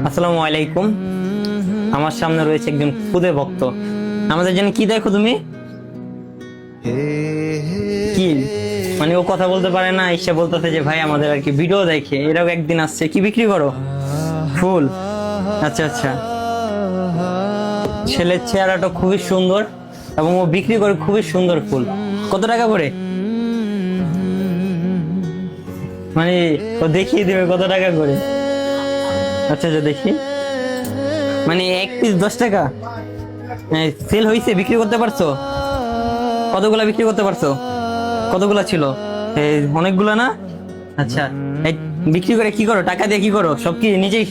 আসসালামু আলাইকুম। আমার সামনে রয়েছে একজন খুদে ভক্ত। আমাদের জন্য কি দেখো তুমি? কি মানে ও কথা বলতে পারে না, এসে বলতেছে যে ভাই আমাদের আর কি ভিডিও দেখে। এরাও একদিন আসছে। কি বিক্রি করো? ফুল। আচ্ছা আচ্ছা। ছেলের চেহারাটা খুবই সুন্দর এবং ও বিক্রি করে খুবই সুন্দর ফুল। কত টাকা করে? মানে ও দেখিয়ে দেবে কত টাকা করে। আচ্ছা আচ্ছা, দেখি। মানে এক পিস 10 টাকা। সেল হয়েছে? বিক্রি করতে পারছো? কতগুলা বিক্রি করতে পারছো? কতগুলা ছিল? অনেকগুলা না? আচ্ছা। এই বিক্রি করে কি করো? টাকা দিয়ে কি করো? সব কি নিজেই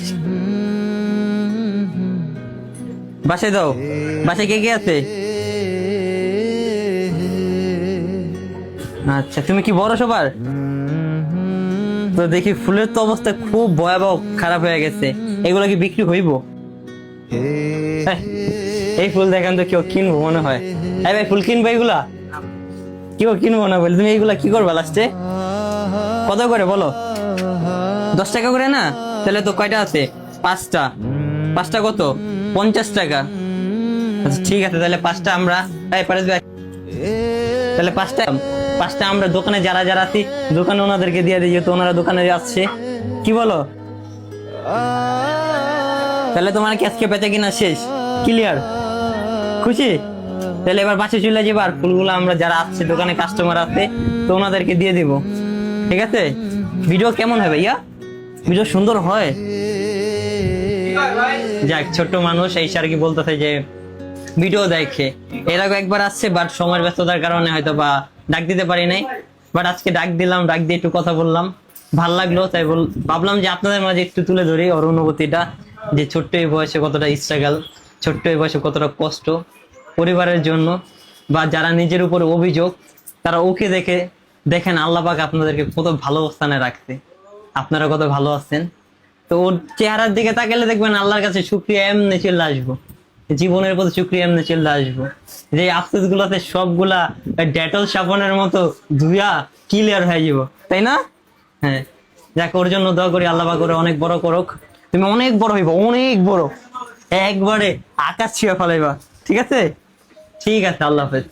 বাসায় দাও? বাসায় কে কে আছে? আচ্ছা, তুমি কি বড় সবার? তো দেখি ফুলের তো অবস্থা খুব ভয়াবহ খারাপ হয়ে গেছে। এগুলো কি বিক্রি হইব? এই ফুল দেখান তো কেউ কিনবো মনে হয়। এই ভাই, ফুল কিনবো এগুলা? কেউ কিনবো না বলে তুমি এইগুলা কি করবা লাস্টে? কত করে বলো? 10 টাকা করে না? তাহলে তো কয়টা আছে? 5টা। 5টা কত? 50 টাকা। আচ্ছা ঠিক আছে, তাহলে 5টা আমরা পারেস ভাই, তাহলে 5টা আমরা দোকানে যারা যারা আছি দোকানে ওনাদেরকে দিয়ে দিই, যেহেতু ওনারা দোকানে আসছে। কি বলো? তাহলে তোমার কি আজকে বেচা কিনা শেষ? ক্লিয়ার? খুশি? তাহলে এবার বাসে চলে যাবো, আর ফুলগুলো আমরা যারা আসছে দোকানে কাস্টমার আছে তো ওনাদেরকে দিয়ে দিব। ঠিক আছে? ভিডিও কেমন হয় ভাইয়া? ভিডিও সুন্দর হয়? যাক, ছোট্ট মানুষ এই আর কি বলতেছে যে ভিডিও দেখে। এর আগে একবার আসছে, বাট সময়ের ব্যস্ততার কারণে হয়তো বা ডাক দিতে পারি নাই। বাট আজকে ডাক দিলাম, ডাক দিয়ে একটু কথা বললাম, ভাল লাগলো। তাই ভাবলাম যে আপনাদের মাঝে একটু তুলে ধরি ওর অনুভূতিটা, যে ছোট্ট এই বয়সে কতটা স্ট্রাগল, ছোট্ট এই বয়সে কতটা কষ্ট পরিবারের জন্য, বা যারা নিজের উপর অভিযোগ, তারা ওকে দেখে দেখেন আল্লাহ পাক আপনাদেরকে কত ভালো অবস্থানে রাখছে। আপনারা কত ভালো আছেন। তো ওর চেহারার দিকে তাকালে দেখবেন আল্লাহর কাছে শুকরিয়া এমনি চলে আসবো, জীবনের প্রতি শুকরিয়া এমনি চলে আসবো। যে আফসোস গুলাতে সবগুলা ডেটল সাবানের মতো ধুয়া ক্লিয়ার হয়ে যাব, তাই না? হ্যাঁ, যাক, ওর জন্য দোয়া করি আল্লাহ পাক করে অনেক বড় করুক। তুমি অনেক বড় হইবা, অনেক বড়, একবারে আকাশ ছুঁয়ে ফেলাইবা। ঠিক আছে? ঠিক আছে, আল্লাহ হাফেজ।